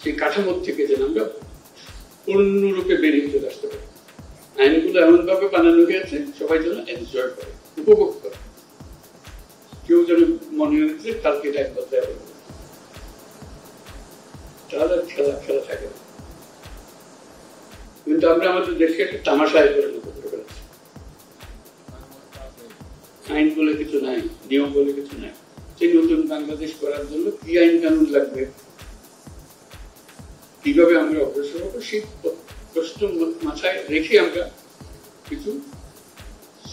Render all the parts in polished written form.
সেই কাঠামো থেকে যেন আমরা পূর্ণরূপে বেরিয়ে চলে আসতে পারি। আইনগুলো এমন ভাবে বানানো হয়েছে সবাই যেন এনজয় করে, উপভোগ করে। কেউ যেন মনে হচ্ছে কালকে এটা এক বদলায় হবে, তাহলে খেলা খেলা থাকে না। কিন্তু আমরা আমাদের দেশকে একটা তামাশায় পরিণত করে ফেলেছি। আইন বলে কিছু নাই, নিয়ম বলে কিছু নাই। সেই নতুন বাংলাদেশ করার জন্য কি আইন কানুন লাগবে, কিভাবে আমরা অগ্রসর হবো, সেই প্রশ্ন মাথায় রেখে আমরা কিছু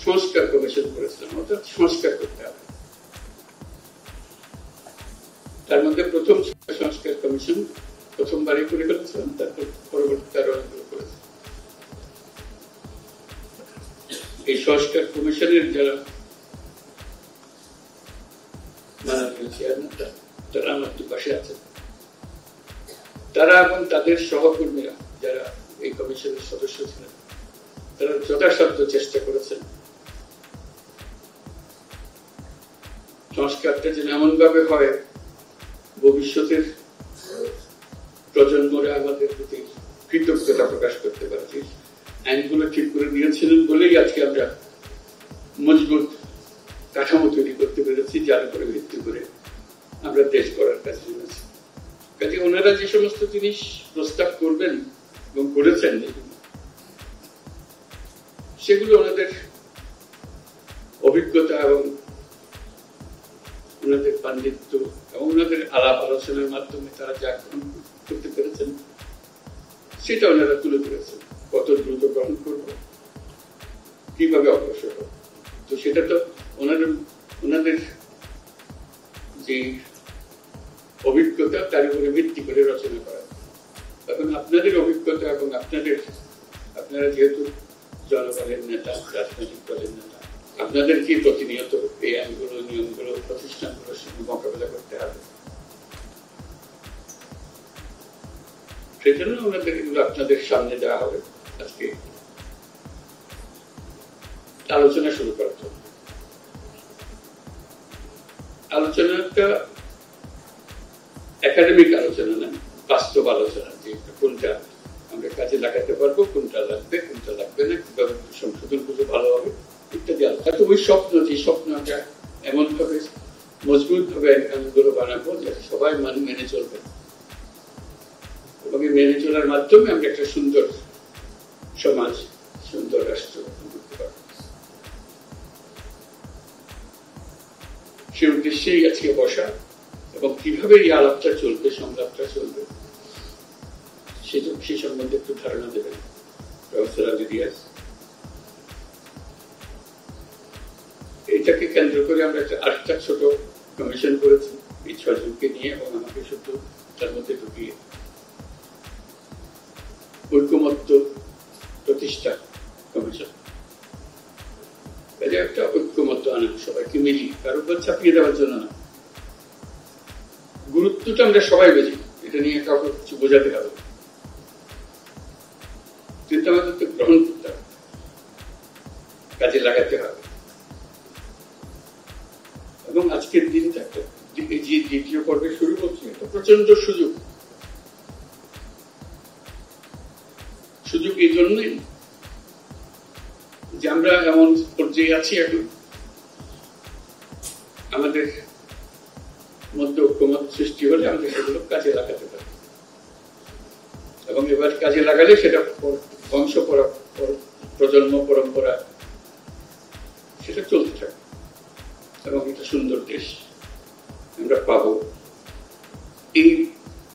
সংস্কার কমিশন করেছিলাম। অর্থাৎ সংস্কার করতে হবে। তার মধ্যে প্রথম সংস্কার কমিশন প্রথমবারই করে ফেলেছিলাম, তারপর পরবর্তী আরো অনেকগুলো করেছে। এই সংস্কার কমিশনের যারা মাননীয় চেয়ারম্যান, তারা আমার দুপাশে আছেন। তারা এবং তাদের সহকর্মীরা যারা এই কমিশনের সদস্য ছিলেন, তারা যথাসাধ্য চেষ্টা করেছেন সংস্কারটা যেন এমন ভাবে হয় ভবিষ্যতের প্রজন্মরা আমাদের প্রতি কৃতজ্ঞতা প্রকাশ করতে পারছি। আইনগুলো ঠিক করে দিয়েছিলেন বলেই আজকে আমরা মজবুত কাঠামো তৈরি করতে পেরেছি, যার উপরে ভিত্তি করে আমরা দেশ গড়ার কাজে নেমেছি। কাজে ওনারা যে সমস্ত জিনিস প্রস্তাব করবেন এবং করেছেন, সেগুলো ওনাদের অভিজ্ঞতা এবং ওনাদের পাণ্ডিত্য এবং ওনাদের আলাপ আলোচনার মাধ্যমে তারা যা করতে পেরেছেন সেটা ওনারা তুলে ধরেছেন। কত দ্রুত গ্রহণ করবো, কিভাবে অগ্রসর হবে, তো সেটা তো ওনাদের যে অভিজ্ঞতা তার উপরে ভিত্তি করে রচনা করা। এখন আপনাদের অভিজ্ঞতা এবং আপনারা যেহেতু জনগণের নেতা, রাজনৈতিক দলের নেতা, আপনাদেরকে প্রতিনিয়ত এই আইনগুলো, নিয়মগুলো, প্রতিষ্ঠানগুলোর সঙ্গে মোকাবেলা করতে হবে। সেজন্য ওনাদের এগুলো আপনাদের সামনে দেওয়া হবে। আজকে আলোচনা শুরু করার জন্য আলোচনাটা একাডেমিক আলোচনা না, বাস্তব আলোচনা, যে কোনটা আমরা কাজে লাগাতে পারবো, কোনটা লাগবে, কোনটা লাগবে না, কিভাবে সংশোধন করলে ভালো হবে ইত্যাদি আলোচনা। তো ওই স্বপ্ন, যে স্বপ্ন আমরা এমন ভাবে মজবুত ভাবে আইনগুলো বানাবো যাতে সবাই মেনে চলবে, এবং মেনে চলার মাধ্যমে আমরা একটা সুন্দর সমাজ, সুন্দর রাষ্ট্র গঠন করতে পারবো। সেই উদ্দেশ্যেই আজকে বসা, এবং কিভাবে এই আলাপটা চলবে, সংলাপটা চলবে, সে সম্বন্ধে একটু ধারণা দেবেন প্রফেসর আলী রিয়াজ। এটাকে কেন্দ্র করে আমরা আরেকটা ছোট কমিশন করেছি এই 6 জনকে নিয়ে, এবং আমাকে শুধু তার মধ্যে ঢুকিয়ে ঐক্যমত্য প্রতিষ্ঠা কমিশন। একটা ঐক্যমত্য আনা, সবাইকে মিলিয়ে, কারোর উপর চাপিয়ে দেওয়ার জন্য না। গুরুত্বটা আমরা সবাই বুঝি, এটা নিয়ে কাউকে কিছু বোঝাতে হবে, কিন্তু আমাদের তো গ্রহণ করতে হবে, কাজে লাগাতে হবে। এবং আজকের দিনটা একটা, যে দ্বিতীয় পর্বে শুরু করছে, একটা প্রচন্ড সুযোগ এই জন্যই যে আমরা এমন পর্যায়ে আছি এখন, আমাদের মধ্যে ঐক্যমত সৃষ্টি হলে আমরা সেগুলো কাজে লাগাতে পারি, এবং এবার কাজে লাগালে সেটা বংশ প্রজন্ম পরম্পরা সেটা চলতে থাকে, এবং একটা সুন্দর দেশ আমরা পাবো। এই